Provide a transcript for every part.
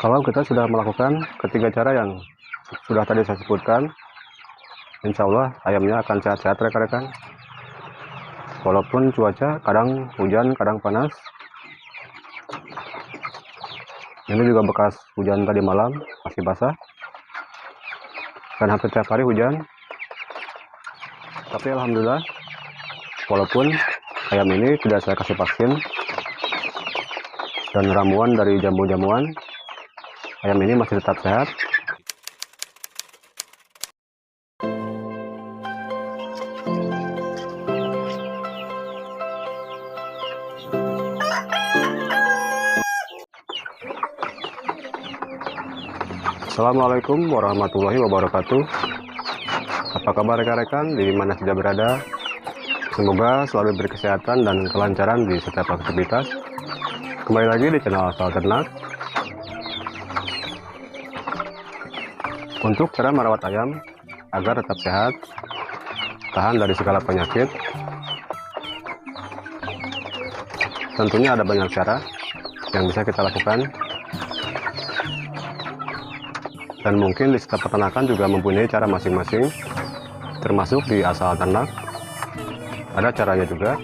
Kalau kita sudah melakukan ketiga cara yang sudah tadi saya sebutkan, insya Allah ayamnya akan sehat-sehat rekan-rekan. Walaupun cuaca kadang hujan, kadang panas. Ini juga bekas hujan tadi malam, masih basah. Dan hampir tiap hari hujan. Tapi alhamdulillah, walaupun ayam ini tidak saya kasih vaksin dan ramuan dari jamu-jamuan, ayam ini masih tetap sehat. Assalamualaikum warahmatullahi wabarakatuh. Apa kabar rekan-rekan di mana saja berada? Semoga selalu berkesehatan dan kelancaran di setiap aktivitas. Kembali lagi di channel Asal Ternak. Untuk cara merawat ayam agar tetap sehat, tahan dari segala penyakit, tentunya ada banyak cara yang bisa kita lakukan. Dan mungkin di setiap peternakan juga mempunyai cara masing-masing, termasuk di Asal Ternak ada caranya juga.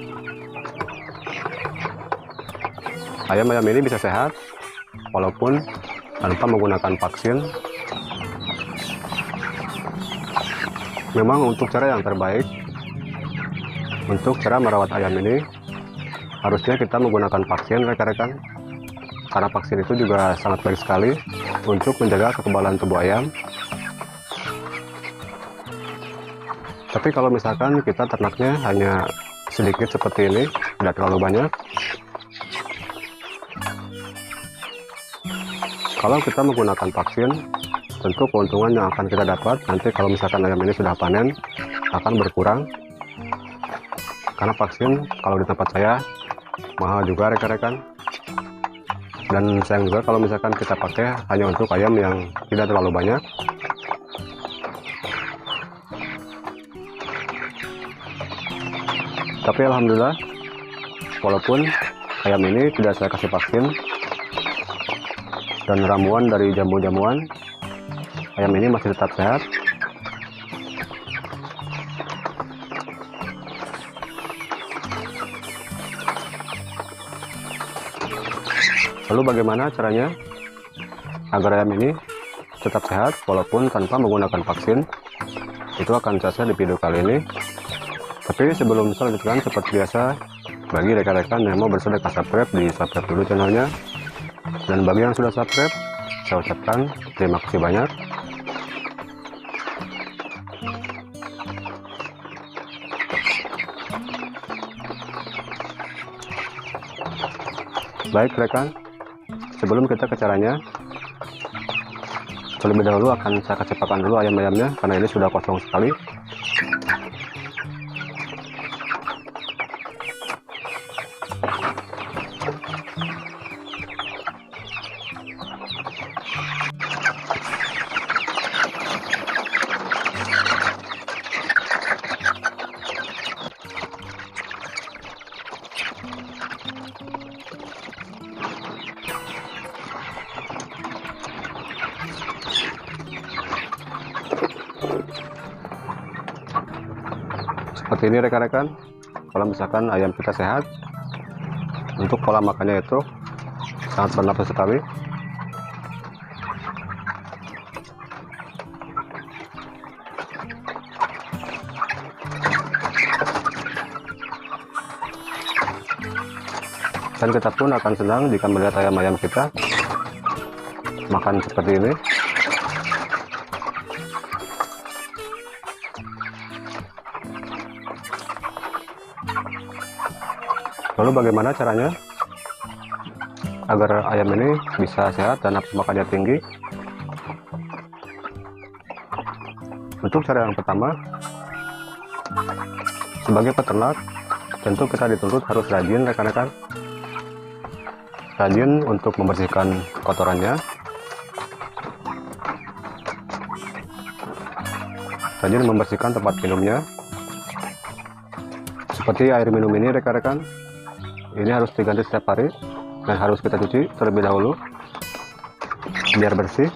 Ayam-ayam ini bisa sehat walaupun tanpa menggunakan vaksin. Memang untuk cara yang terbaik untuk cara merawat ayam ini harusnya kita menggunakan vaksin rekan-rekan, karena vaksin itu juga sangat baik sekali untuk menjaga kekebalan tubuh ayam. Tapi kalau misalkan kita ternaknya hanya sedikit seperti ini, tidak terlalu banyak, kalau kita menggunakan vaksin, tentu keuntungan yang akan kita dapat nanti kalau misalkan ayam ini sudah panen akan berkurang. Karena vaksin kalau di tempat saya mahal juga rekan-rekan. Dan sayang juga kalau misalkan kita pakai hanya untuk ayam yang tidak terlalu banyak. Tapi alhamdulillah, walaupun ayam ini tidak saya kasih vaksin dan ramuan dari jamu-jamuan, ayam ini masih tetap sehat. Lalu bagaimana caranya agar ayam ini tetap sehat walaupun tanpa menggunakan vaksin? Itu akan saya share di video kali ini. Tapi sebelum saya lanjutkan, seperti biasa, bagi rekan-rekan yang mau bersedekah subscribe, di subscribe dulu channelnya. Dan bagi yang sudah subscribe, saya ucapkan terima kasih banyak. Baik rekan, sebelum kita ke caranya, terlebih dahulu akan saya kasih pakan dulu ayam-ayamnya karena ini sudah kosong sekali. Seperti ini rekan-rekan, kalau misalkan ayam kita sehat, untuk pola makannya itu sangat bernafsu sekali. Dan kita pun akan senang jika melihat ayam-ayam kita makan seperti ini. Lalu bagaimana caranya agar ayam ini bisa sehat dan nafsu makannya tinggi? Untuk cara yang pertama, sebagai peternak tentu kita dituntut harus rajin rekan-rekan. Rajin untuk membersihkan kotorannya, rajin membersihkan tempat minumnya. Seperti air minum ini rekan-rekan, ini harus diganti setiap hari dan harus kita cuci terlebih dahulu. biar bersih.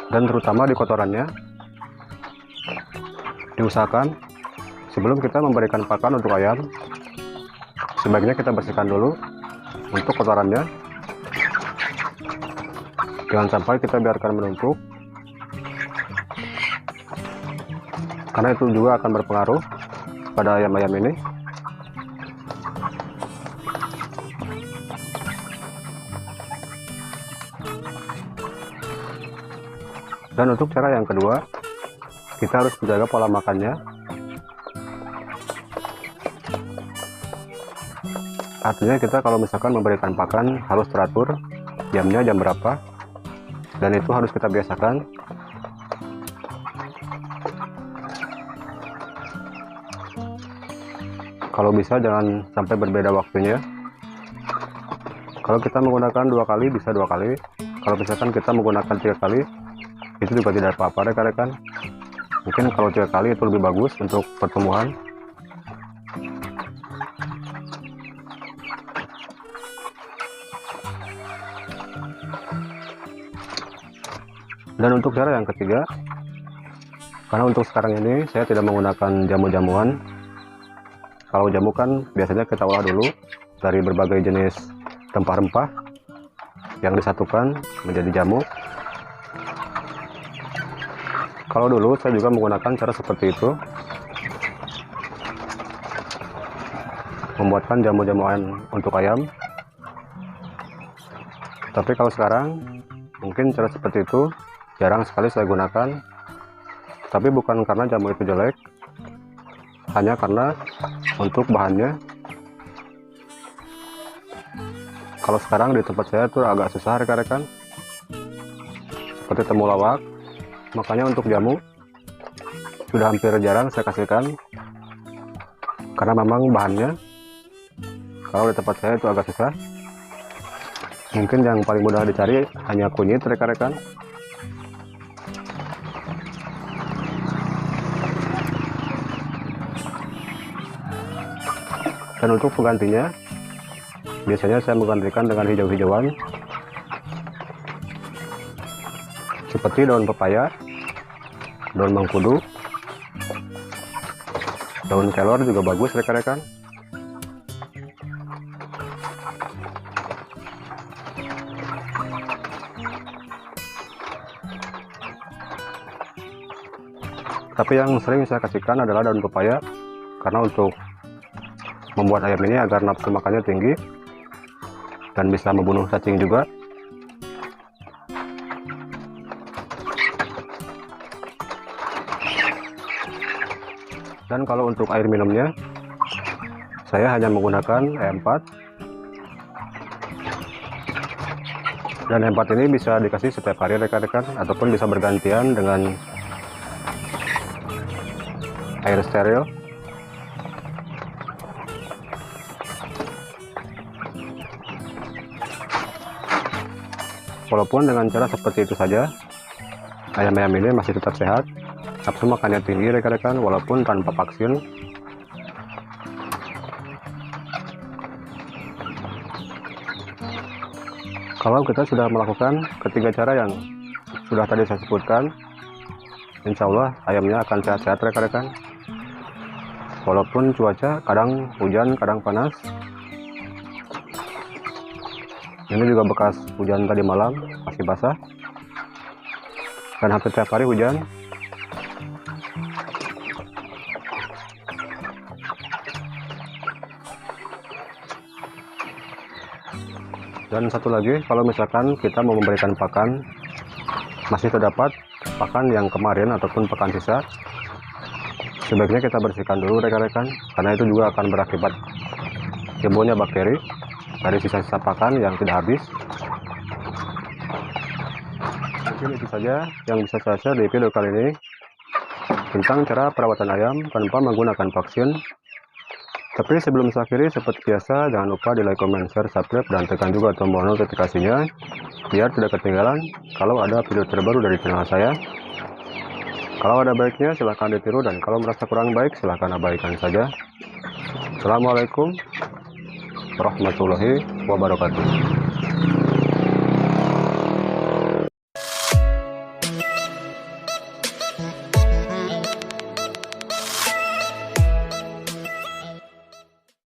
Dan terutama di kotorannya, diusahakan sebelum kita memberikan pakan untuk ayam, sebaiknya kita bersihkan dulu untuk kotorannya. Jangan sampai kita biarkan menumpuk, karena itu juga akan berpengaruh pada ayam-ayam ini. Dan untuk cara yang kedua, kita harus menjaga pola makannya. Artinya kita kalau misalkan memberikan pakan harus teratur, jamnya jam berapa, dan itu harus kita biasakan. Kalau bisa jangan sampai berbeda waktunya. Kalau kita menggunakan 2 kali bisa 2 kali, kalau misalkan kita menggunakan 3 kali itu juga tidak apa-apa rekan-rekan. Mungkin kalau 3 kali itu lebih bagus untuk pertumbuhan. Dan untuk cara yang ketiga, karena untuk sekarang ini saya tidak menggunakan jamu-jamuan. Kalau jamu kan biasanya kita olah dulu dari berbagai jenis rempah-rempah yang disatukan menjadi jamu. Kalau dulu saya juga menggunakan cara seperti itu, membuatkan jamu-jamuan untuk ayam. Tapi kalau sekarang mungkin cara seperti itu jarang sekali saya gunakan. Tapi bukan karena jamu itu jelek, hanya karena untuk bahannya. Kalau sekarang di tempat saya itu agak susah rekan-rekan, seperti temulawak. Makanya untuk jamu sudah hampir jarang saya kasihkan, karena memang bahannya kalau di tempat saya itu agak susah. Mungkin yang paling mudah dicari hanya kunyit rekan-rekan. Dan untuk penggantinya biasanya saya menggantikan dengan hijau-hijauan seperti daun pepaya, daun mengkudu, daun kelor juga bagus rekan-rekan. Tapi yang sering saya kasihkan adalah daun pepaya, karena untuk membuat ayam ini agar nafsu makannya tinggi dan bisa membunuh cacing juga. Dan kalau untuk air minumnya, saya hanya menggunakan E4. Dan E4 ini bisa dikasih setiap hari rekan-rekan, ataupun bisa bergantian dengan air steril. Walaupun dengan cara seperti itu saja, ayam-ayam ini masih tetap sehat, nafsu makannya tinggi rekan-rekan, walaupun tanpa vaksin. Kalau kita sudah melakukan ketiga cara yang sudah tadi saya sebutkan, insya Allah ayamnya akan sehat-sehat rekan-rekan. Walaupun cuaca kadang hujan, kadang panas. Ini juga bekas hujan tadi malam, masih basah. Dan hampir tiap hari hujan. Dan satu lagi, kalau misalkan kita mau memberikan pakan, masih terdapat pakan yang kemarin ataupun pakan sisa, sebaiknya kita bersihkan dulu rekan-rekan, karena itu juga akan berakibat timbulnya bakteri dari sisa-sisa pakan yang tidak habis. Mungkin itu saja yang bisa saya share di video kali ini tentang cara perawatan ayam tanpa menggunakan vaksin. Tapi sebelum saya akhiri, seperti biasa, jangan lupa di like, comment, share, subscribe, dan tekan juga tombol notifikasinya, biar tidak ketinggalan kalau ada video terbaru dari channel saya. Kalau ada baiknya, silahkan ditiru, dan kalau merasa kurang baik, silahkan abaikan saja. Assalamualaikum warahmatullahi wabarakatuh.